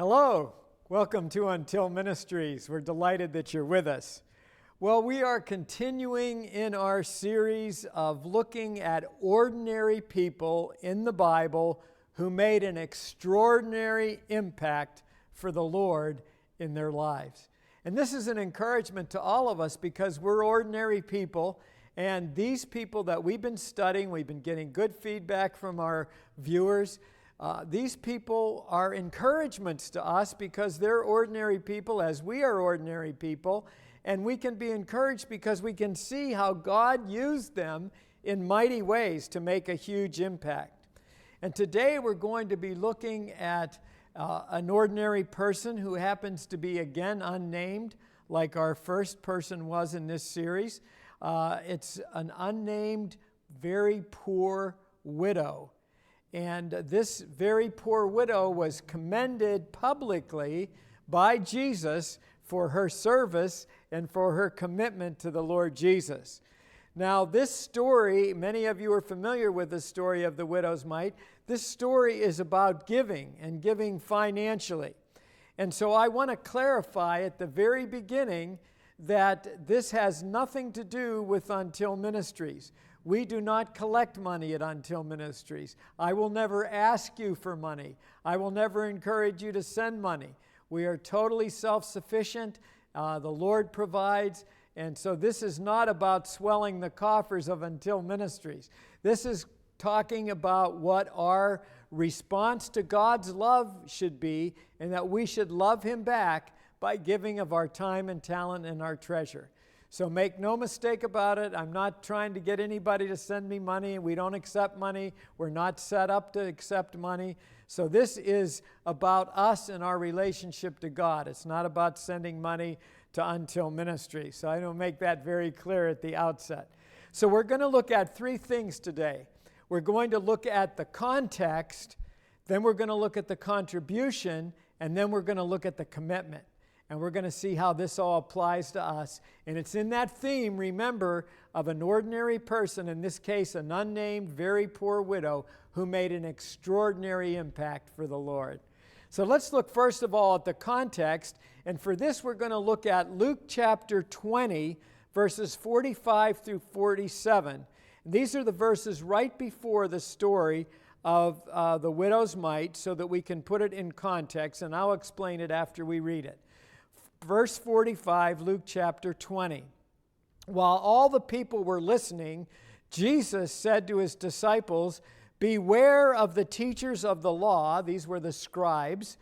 Hello, welcome to Until Ministries. We're delighted that you're with us. Well, we are continuing in our series of looking at ordinary people in the Bible who made an extraordinary impact for the Lord in their lives. And this is an encouragement to all of us because we're ordinary people, and these people that we've been studying, we've been getting good feedback from our viewers. These people are encouragements to us because they're ordinary people as we are ordinary people, and we can be encouraged because we can see how God used them in mighty ways to make a huge impact. And today we're going to be looking at an ordinary person who happens to be, again, unnamed, like our first person was in this series. It's an unnamed, very poor widow. And this very poor widow was commended publicly by Jesus for her service and for her commitment to the Lord Jesus. Now, this story, many of you are familiar with the story of the widow's mite. This story is about giving and giving financially. And so I want to clarify at the very beginning that this has nothing to do with Until Ministries. We do not collect money at Until Ministries. I will never ask you for money. I will never encourage you to send money. We are totally self-sufficient. The Lord provides. And so this is not about swelling the coffers of Until Ministries. This is talking about what our response to God's love should be, and that we should love Him back by giving of our time and talent and our treasure. So make no mistake about it. I'm not trying to get anybody to send me money. We don't accept money. We're not set up to accept money. So this is about us and our relationship to God. It's not about sending money to Until Ministry. So I don't make that very clear at the outset. So we're going to look at three things today. We're going to look at the context, then we're going to look at the contribution, and then we're going to look at the commitment. And we're going to see how this all applies to us. And it's in that theme, remember, of an ordinary person, in this case, an unnamed, very poor widow, who made an extraordinary impact for the Lord. So let's look first of all at the context. And for this, we're going to look at Luke chapter 20, verses 45 through 47. These are the verses right before the story of the widow's mite, so that we can put it in context. And I'll explain it after we read it. Verse 45, Luke chapter 20. While all the people were listening, Jesus said to his disciples, "Beware of the teachers of the law." These were the scribes.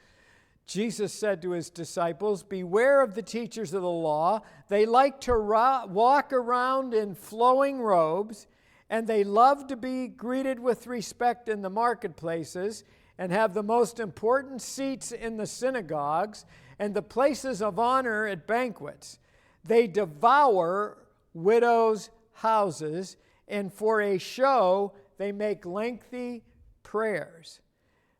Jesus said to his disciples, "Beware of the teachers of the law. They like to walk around in flowing robes, and they love to be greeted with respect in the marketplaces, and have the most important seats in the synagogues, and the places of honor at banquets. They devour widows' houses, and for a show they make lengthy prayers.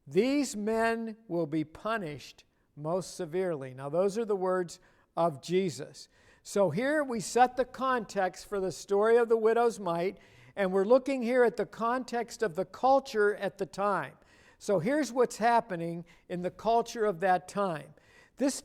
These men will be punished most severely." Now, those are the words of Jesus. So here we set the context for the story of the widow's mite, and we're looking here at the context of the culture at the time. So here's what's happening in the culture of that time. This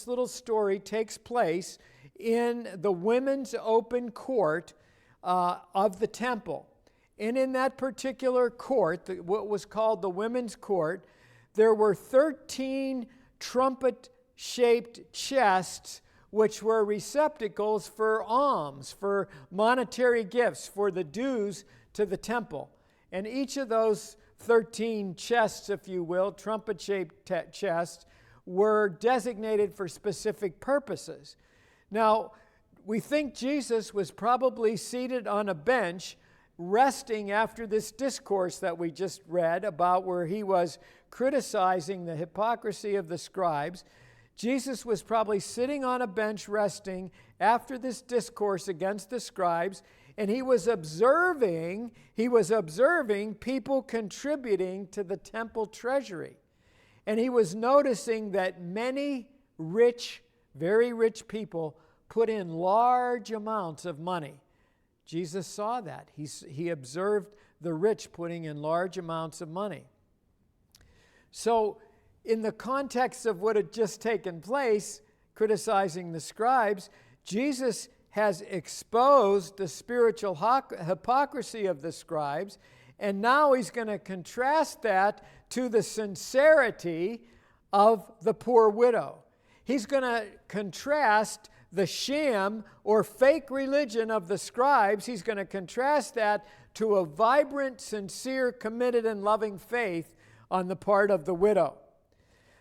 little story takes place in the women's open court of the temple. And in that particular court, what was called the women's court, there were 13 trumpet-shaped chests, which were receptacles for alms, for monetary gifts, for the dues to the temple. And each of those 13 chests, if you will, trumpet-shaped chests, were designated for specific purposes. Now, we think Jesus was probably seated on a bench, resting after this discourse that we just read about, where he was criticizing the hypocrisy of the scribes. Jesus was probably sitting on a bench resting after this discourse against the scribes, and he was observing people contributing to the temple treasury. And he was noticing that many rich, very rich people put in large amounts of money. Jesus saw that. He observed the rich putting in large amounts of money. So in the context of what had just taken place, criticizing the scribes, Jesus has exposed the spiritual hypocrisy of the scribes, and now he's going to contrast that to the sincerity of the poor widow. He's going to contrast the sham or fake religion of the scribes. He's going to contrast that to a vibrant, sincere, committed, and loving faith on the part of the widow.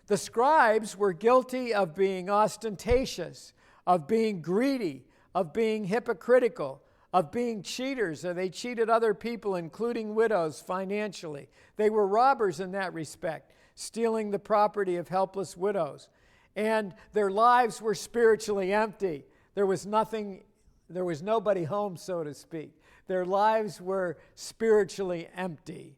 The scribes were guilty of being ostentatious, of being greedy, of being hypocritical, of being cheaters. They cheated other people, including widows, financially. They were robbers in that respect, stealing the property of helpless widows. And their lives were spiritually empty. There was nobody home, so to speak. Their lives were spiritually empty.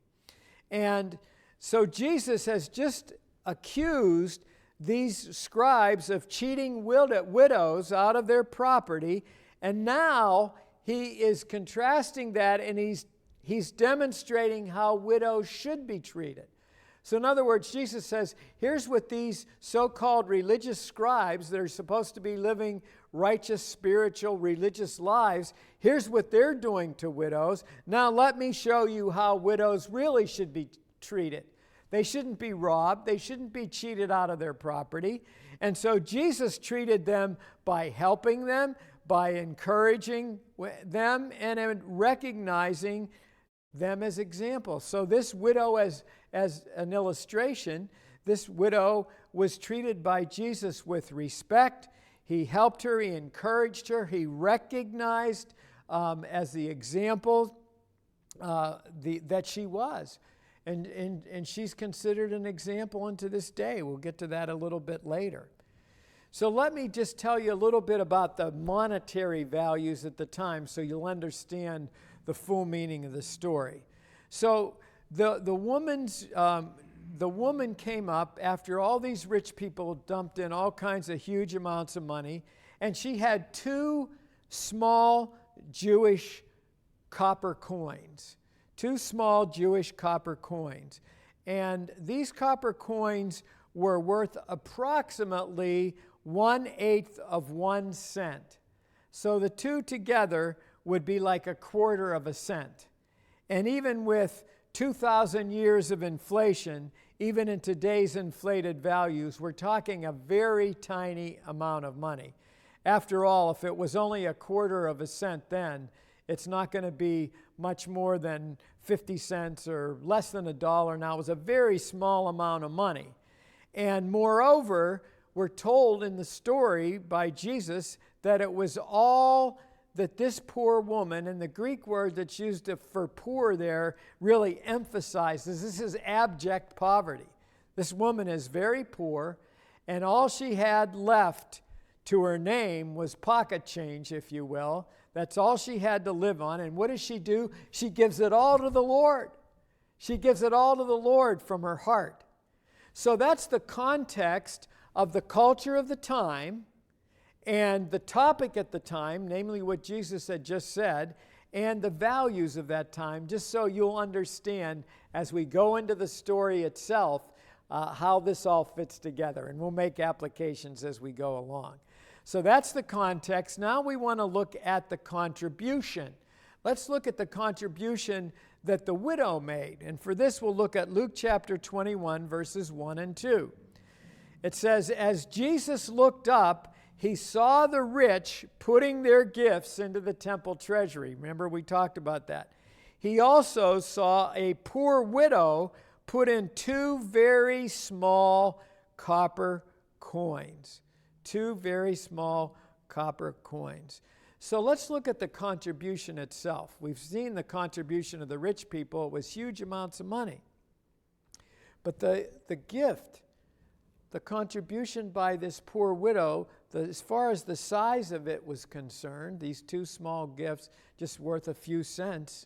And so Jesus has just accused these scribes of cheating widows out of their property, and now he is contrasting that, and he's demonstrating how widows should be treated. So in other words, Jesus says, here's what these so-called religious scribes that are supposed to be living righteous, spiritual, religious lives, here's what they're doing to widows. Now let me show you how widows really should be treated. They shouldn't be robbed. They shouldn't be cheated out of their property. And so Jesus treated them by helping them, by encouraging them, and recognizing them as examples. So this widow, as an illustration, this widow was treated by Jesus with respect. He helped her, he encouraged her, he recognized as the example that she was. And she's considered an example unto this day. We'll get to that a little bit later. So let me just tell you a little bit about the monetary values at the time so you'll understand the full meaning of the story. So the woman came up after all these rich people dumped in all kinds of huge amounts of money, and she had 2 small Jewish copper coins. 2 small Jewish copper coins. And these copper coins were worth approximately 1/8 of 1 cent. So the 2 together would be like 1/4 of a cent. And even with 2,000 years of inflation, even in today's inflated values, we're talking a very tiny amount of money. After all, if it was only 1/4 of a cent then, it's not going to be much more than 50 cents or less than $1 now. It was a very small amount of money. And moreover, we're told in the story by Jesus that it was all that this poor woman, and the Greek word that's used for poor there really emphasizes this is abject poverty. This woman is very poor, and all she had left to her name was pocket change, if you will. That's all she had to live on. And what does she do? She gives it all to the Lord. She gives it all to the Lord from her heart. So that's the context of the culture of the time and the topic at the time, namely what Jesus had just said, and the values of that time, just so you'll understand as we go into the story itself how this all fits together. And we'll make applications as we go along. So that's the context. Now we want to look at the contribution. Let's look at the contribution that the widow made. And for this, we'll look at Luke chapter 21, verses 1 and 2. It says, as Jesus looked up, he saw the rich putting their gifts into the temple treasury. Remember, we talked about that. He also saw a poor widow put in 2 very small copper coins. 2 very small copper coins. So let's look at the contribution itself. We've seen the contribution of the rich people. It was huge amounts of money. But the gift, the contribution by this poor widow, as far as the size of it was concerned, these 2 small gifts just worth a few cents,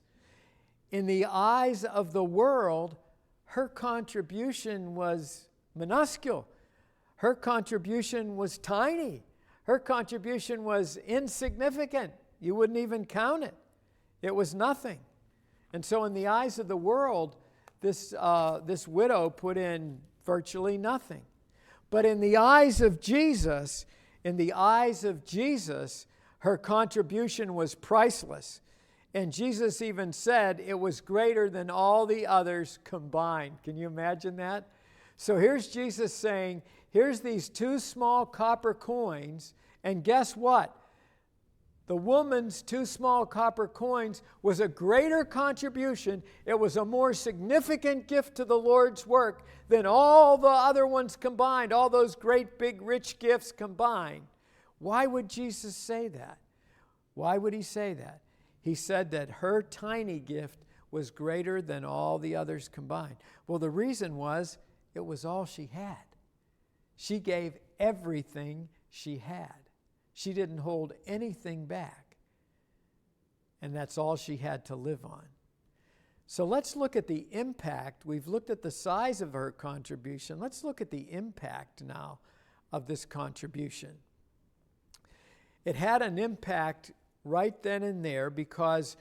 in the eyes of the world, her contribution was minuscule. Her contribution was tiny. Her contribution was insignificant. You wouldn't even count it. It was nothing. And so in the eyes of the world, this widow put in virtually nothing. But in the eyes of Jesus, her contribution was priceless. And Jesus even said it was greater than all the others combined. Can you imagine that? So here's Jesus saying, here's these 2 small copper coins, and guess what? The woman's 2 small copper coins was a greater contribution. It was a more significant gift to the Lord's work than all the other ones combined, all those great big rich gifts combined. Why would Jesus say that? Why would he say that? He said that her tiny gift was greater than all the others combined. Well, the reason was it was all she had. She gave everything she had. She didn't hold anything back. And that's all she had to live on. So let's look at the impact. We've looked at the size of her contribution. Let's look at the impact now of this contribution. It had an impact right then and there because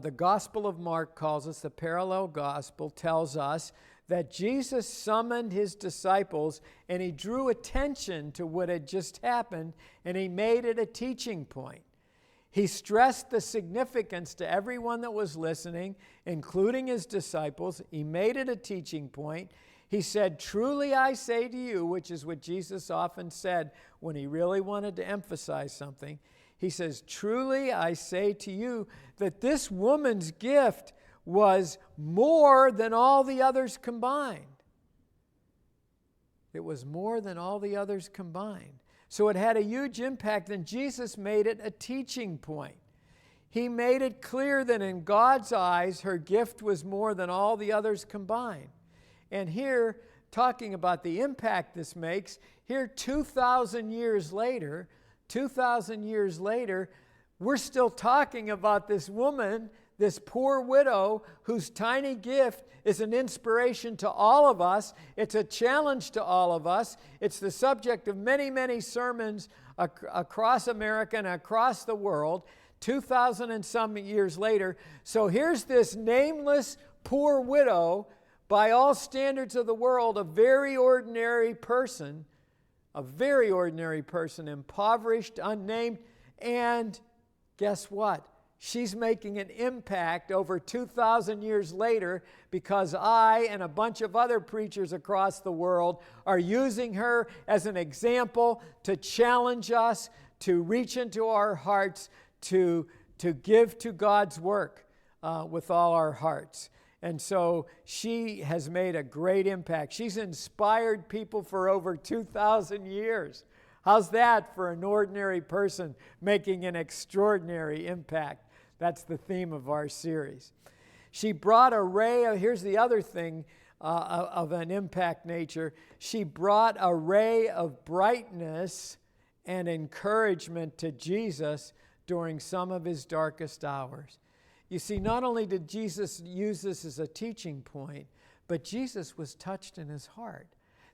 the Gospel of Mark calls us, the parallel gospel tells us that Jesus summoned his disciples and he drew attention to what had just happened and he made it a teaching point. He stressed the significance to everyone that was listening, including his disciples. He made it a teaching point. He said, "Truly I say to you," which is what Jesus often said when he really wanted to emphasize something. He says, "Truly I say to you that this woman's gift was more than all the others combined." It was more than all the others combined. So it had a huge impact, and Jesus made it a teaching point. He made it clear that in God's eyes, her gift was more than all the others combined. And here, talking about the impact this makes, here 2,000 years later, we're still talking about this woman, this poor widow whose tiny gift is an inspiration to all of us. It's a challenge to all of us. It's the subject of many, many sermons across America and across the world, 2,000 and some years later. So here's this nameless poor widow, by all standards of the world, a very ordinary person, impoverished, unnamed, and guess what? She's making an impact over 2,000 years later because I and a bunch of other preachers across the world are using her as an example to challenge us, to reach into our hearts, to give to God's work with all our hearts. And so she has made a great impact. She's inspired people for over 2,000 years. How's that for an ordinary person making an extraordinary impact? That's the theme of our series. She brought here's the other thing of an impact nature. She brought a ray of brightness and encouragement to Jesus during some of his darkest hours. You see, not only did Jesus use this as a teaching point, but Jesus was touched in his heart.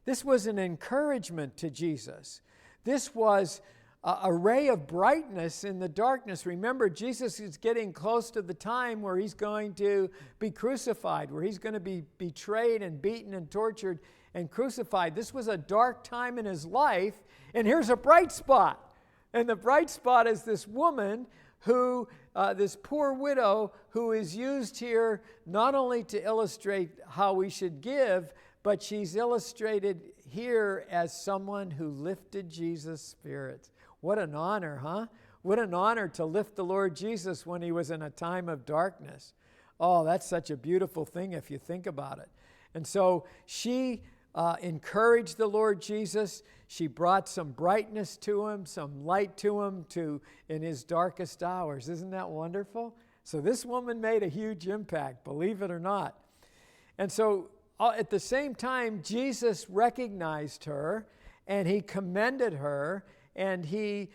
This was an encouragement to Jesus. This was a ray of brightness in the darkness. Remember, Jesus is getting close to the time where he's going to be crucified, where he's going to be betrayed and beaten and tortured and crucified. This was a dark time in his life, and here's a bright spot. And the bright spot is this woman who, this poor widow, who is used here not only to illustrate how we should give, but she's illustrated here as someone who lifted Jesus' spirits. What an honor, huh? What an honor to lift the Lord Jesus when he was in a time of darkness. Oh, that's such a beautiful thing if you think about it. And so she encouraged the Lord Jesus. She brought some brightness to him, some light to him in his darkest hours. Isn't that wonderful? So this woman made a huge impact, believe it or not. And so at the same time, Jesus recognized her and he commended her and he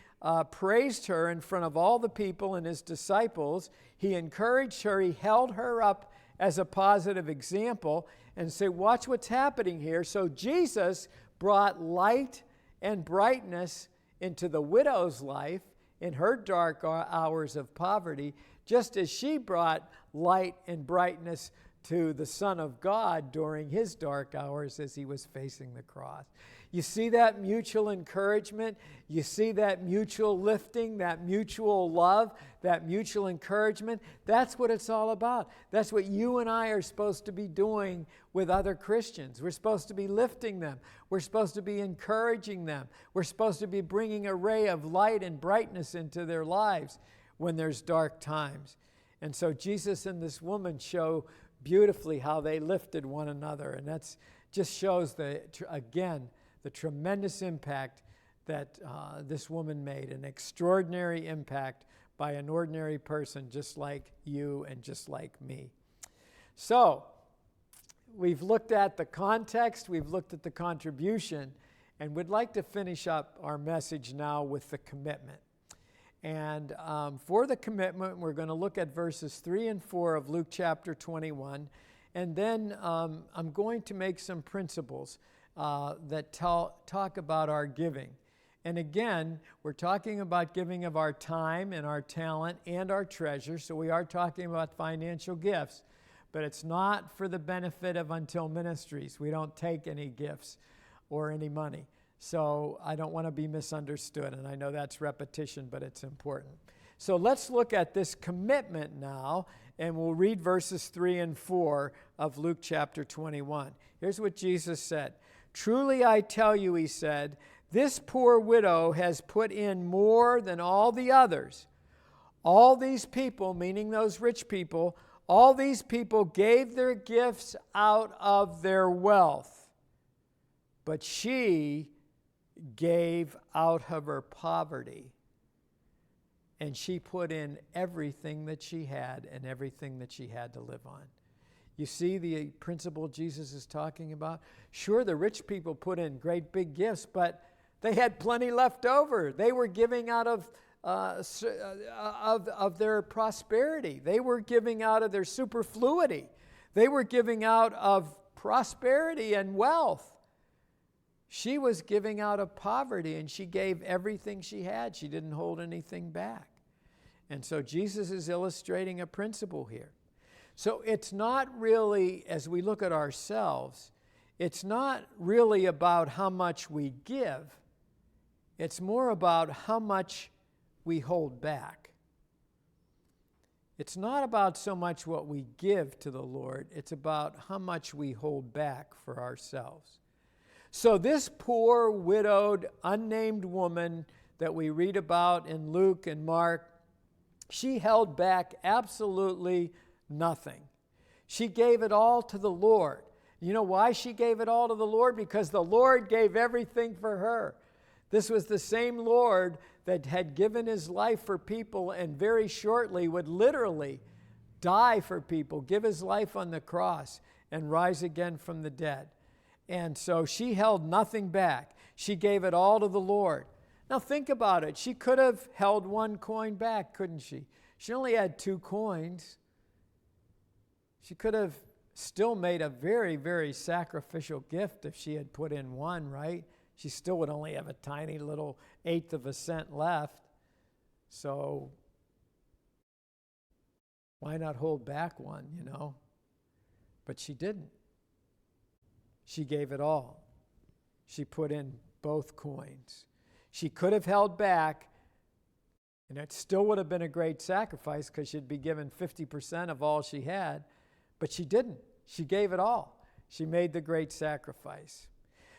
praised her in front of all the people and his disciples. He encouraged her. He held her up as a positive example and said, watch what's happening here. So Jesus brought light and brightness into the widow's life in her dark hours of poverty, just as she brought light and brightness to the Son of God during his dark hours as he was facing the cross. You see that mutual encouragement? You see that mutual lifting, that mutual love, that mutual encouragement? That's what it's all about. That's what you and I are supposed to be doing with other Christians. We're supposed to be lifting them. We're supposed to be encouraging them. We're supposed to be bringing a ray of light and brightness into their lives when there's dark times. And so Jesus and this woman show beautifully how they lifted one another. And that's just shows, the tremendous impact that this woman made, an extraordinary impact by an ordinary person just like you and just like me. So, we've looked at the context, we've looked at the contribution, and we'd like to finish up our message now with the commitment. And for the commitment, we're going to look at verses 3 and 4 of Luke chapter 21, and then I'm going to make some principles that talk about our giving. And again, we're talking about giving of our time and our talent and our treasure, so we are talking about financial gifts, but it's not for the benefit of Until Ministries. We don't take any gifts or any money. So I don't want to be misunderstood, and I know that's repetition, but it's important. So let's look at this commitment now, and we'll read verses 3 and 4 of Luke chapter 21. Here's what Jesus said. "Truly I tell you," he said, "this poor widow has put in more than all the others. All these people," meaning those rich people, "all these people gave their gifts out of their wealth, but she gave out of her poverty, and she put in everything that she had and everything that she had to live on." You see the principle Jesus is talking about? Sure, the rich people put in great big gifts, but they had plenty left over. They were giving out of their prosperity. They were giving out of their superfluity. They were giving out of prosperity and wealth. She was giving out of poverty, and she gave everything she had. She didn't hold anything back. And so Jesus is illustrating a principle here. So it's not really, as we look at ourselves, it's not really about how much we give. It's more about how much we hold back. It's not about so much what we give to the Lord. It's about how much we hold back for ourselves. So this poor, widowed, unnamed woman that we read about in Luke and Mark, she held back absolutely nothing. She gave it all to the Lord. You know why she gave it all to the Lord? Because the Lord gave everything for her. This was the same Lord that had given his life for people and very shortly would literally die for people, give his life on the cross, and rise again from the dead. And so she held nothing back. She gave it all to the Lord. Now think about it. She could have held one coin back, couldn't she? She only had 2 coins. She could have still made a very, very sacrificial gift if she had put in 1, right? She still would only have a tiny little 1/8 of a cent left. So why not hold back 1, you know? But she didn't. She gave it all. She put in both coins. She could have held back, and it still would have been a great sacrifice because she'd be given 50% of all she had, but she didn't. She gave it all. She made the great sacrifice.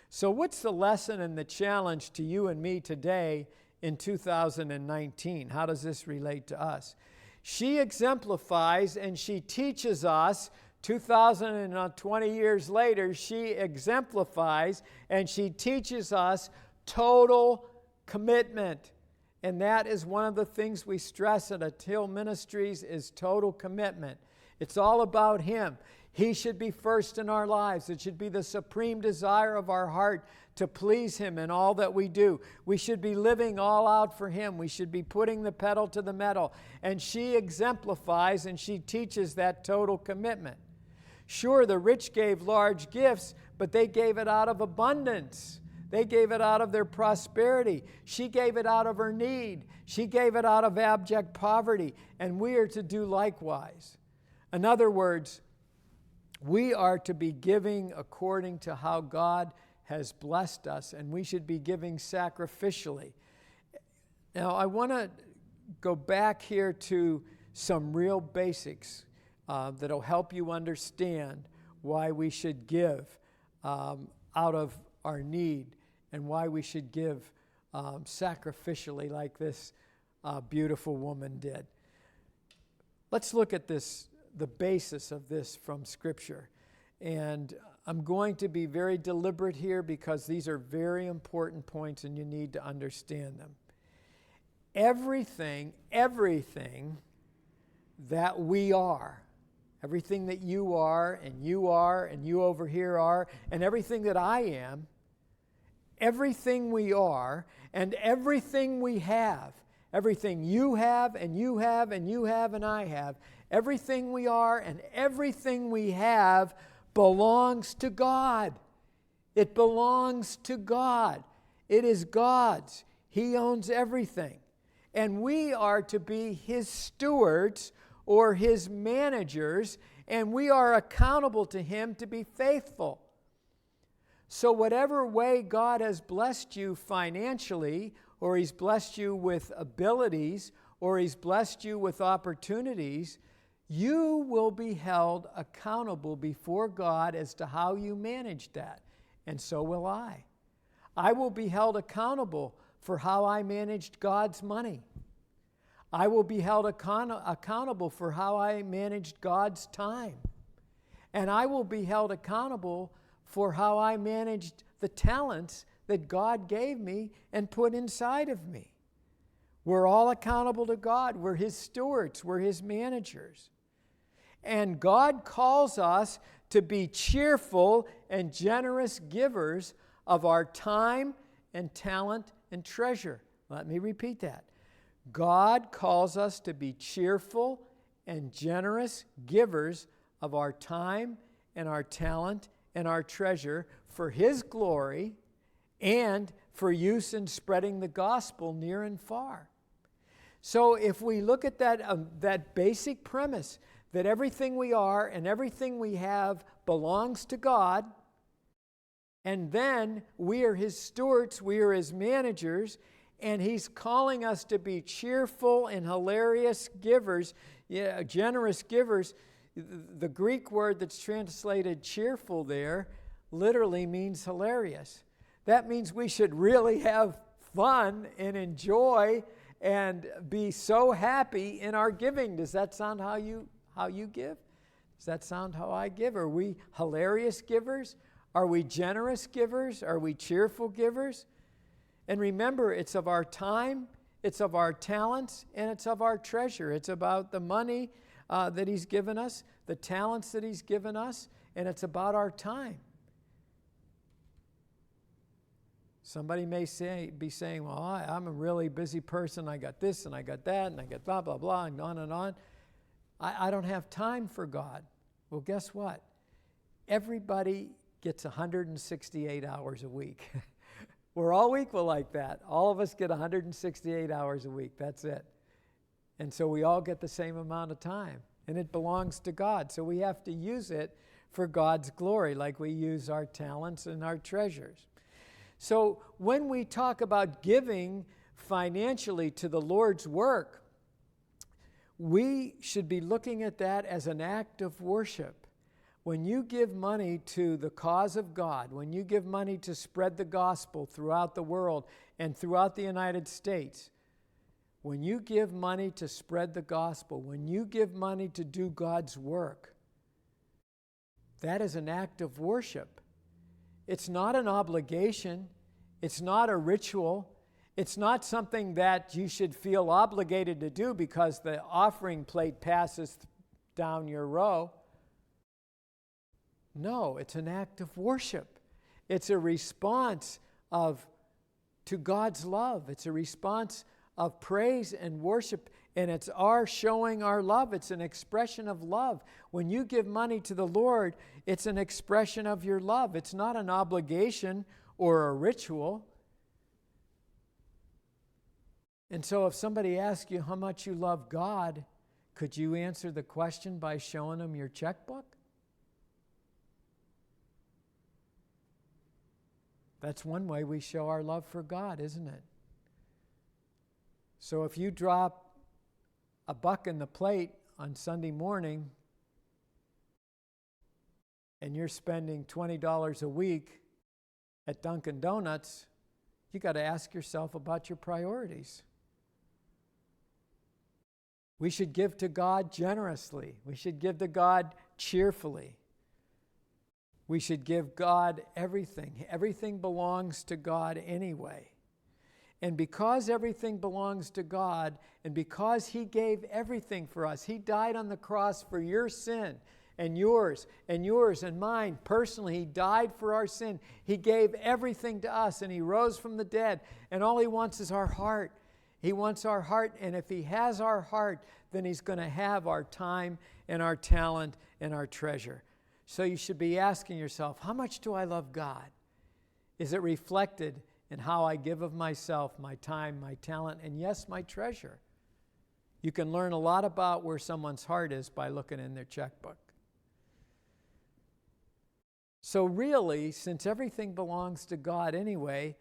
So what's the lesson and the challenge to you and me today in 2019? How does this relate to us? She exemplifies and she teaches us 2020 years later, she exemplifies and she teaches us total commitment. And that is one of the things we stress at Until Ministries is total commitment. It's all about Him. He should be first in our lives. It should be the supreme desire of our heart to please Him in all that we do. We should be living all out for Him. We should be putting the pedal to the metal. And she exemplifies and she teaches that total commitment. Sure, the rich gave large gifts, but they gave it out of abundance. They gave it out of their prosperity. She gave it out of her need. She gave it out of abject poverty. And we are to do likewise. In other words, We are to be giving according to how God has blessed us, and we should be giving sacrificially. Now, I want to go back here to some real basics that'll help you understand why we should give out of our need and why we should give sacrificially like this beautiful woman did. Let's look at this, the basis of this from Scripture. And I'm going to be very deliberate here because these are very important points and you need to understand them. Everything that we are, everything that you are, and you over here are, and everything that I am, everything we are, and everything we have, everything you have, and you have, and you have, and I have, everything we are and everything we have belongs to God. It belongs to God. It is God's. He owns everything. And we are to be His stewards or His managers, and we are accountable to Him to be faithful. So whatever way God has blessed you financially, or He's blessed you with abilities, or He's blessed you with opportunities, you will be held accountable before God as to how you manage that. And so will I. I will be held accountable for how I managed God's money. I will be held accountable for how I managed God's time. And I will be held accountable for how I managed the talents that God gave me and put inside of me. We're all accountable to God. We're His stewards. We're His managers. And God calls us to be cheerful and generous givers of our time and talent and treasure. Let me repeat that. God calls us to be cheerful and generous givers of our time and our talent and our treasure for His glory and for use in spreading the gospel near and far. So if we look at that basic premise that everything we are and everything we have belongs to God, and then we are His stewards, we are His managers, and He's calling us to be cheerful and hilarious givers, generous givers. The Greek word that's translated cheerful there literally means hilarious. That means we should really have fun and enjoy and be so happy in our giving. Does that sound how you give? Does that sound how I give? Are we hilarious givers? Are we generous givers? Are we cheerful givers? And remember, it's of our time, it's of our talents, and it's of our treasure. It's about the money that He's given us, the talents that He's given us, and it's about our time. Somebody may be saying, well, I'm a really busy person. I got this and I got that and I got blah, blah, blah, and on and on. I don't have time for God. Well, guess what? Everybody gets 168 hours a week. We're all equal like that. All of us get 168 hours a week. That's it. And so we all get the same amount of time. And it belongs to God. So we have to use it for God's glory, like we use our talents and our treasures. So when we talk about giving financially to the Lord's work, we should be looking at that as an act of worship. When you give money to the cause of God, when you give money to spread the gospel throughout the world and throughout the United States, when you give money to spread the gospel, when you give money to do God's work, that is an act of worship. It's not an obligation. It's not a ritual. It's not something that you should feel obligated to do because the offering plate passes down your row. No, it's an act of worship. It's a response to God's love. It's a response of praise and worship, and it's our showing our love. It's an expression of love. When you give money to the Lord, it's an expression of your love. It's not an obligation or a ritual. And so if somebody asks you how much you love God, could you answer the question by showing them your checkbook? That's one way we show our love for God, isn't it? So if you drop $1 in the plate on Sunday morning and you're spending $20 a week at Dunkin' Donuts, you got to ask yourself about your priorities. We should give to God generously. We should give to God cheerfully. We should give God everything. Everything belongs to God anyway. And because everything belongs to God, and because He gave everything for us, He died on the cross for your sin and yours and mine. Personally, He died for our sin. He gave everything to us, and He rose from the dead. And all He wants is our heart. He wants our heart, and if He has our heart, then He's going to have our time and our talent and our treasure. So you should be asking yourself, how much do I love God? Is it reflected in how I give of myself, my time, my talent, and yes, my treasure? You can learn a lot about where someone's heart is by looking in their checkbook. So really, since everything belongs to God anyway,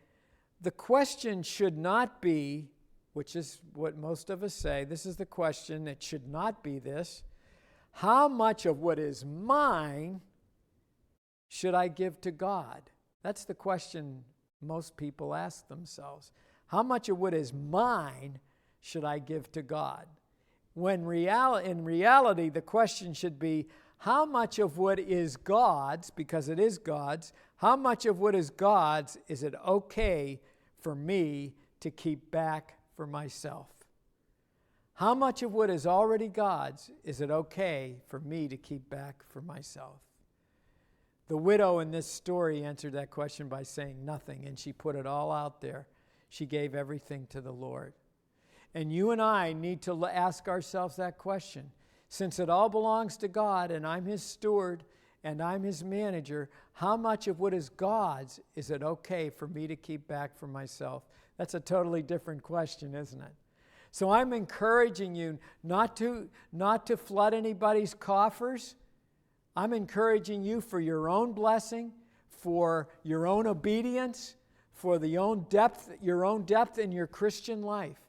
the question should not be, which is what most of us say, this is the question, it should not be this: how much of what is mine should I give to God? That's the question most people ask themselves. How much of what is mine should I give to God? When in reality, the question should be, how much of what is God's, because it is God's, how much of what is God's is it okay for me to keep back for myself? How much of what is already God's is it okay for me to keep back for myself? The widow in this story answered that question by saying nothing, and she put it all out there. She gave everything to the Lord. And you and I need to ask ourselves that question. Since it all belongs to God, and I'm His steward, and I'm His manager, how much of what is God's is it okay for me to keep back for myself? That's a totally different question, isn't it? So I'm encouraging you not to flood anybody's coffers. I'm encouraging you for your own blessing, for your own obedience, for your own depth in your Christian life.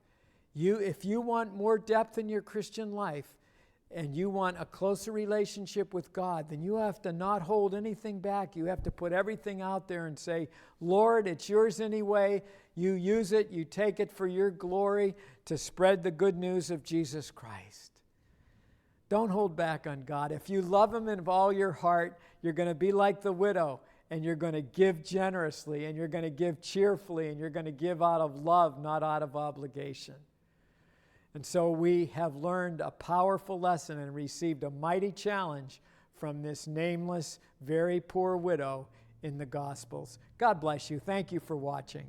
If you want more depth in your Christian life, and you want a closer relationship with God, then you have to not hold anything back. You have to put everything out there and say, Lord, it's yours anyway. You use it. You take it for your glory to spread the good news of Jesus Christ. Don't hold back on God. If you love Him with all your heart, you're going to be like the widow, and you're going to give generously, and you're going to give cheerfully, and you're going to give out of love, not out of obligation. And so we have learned a powerful lesson and received a mighty challenge from this nameless, very poor widow in the Gospels. God bless you. Thank you for watching.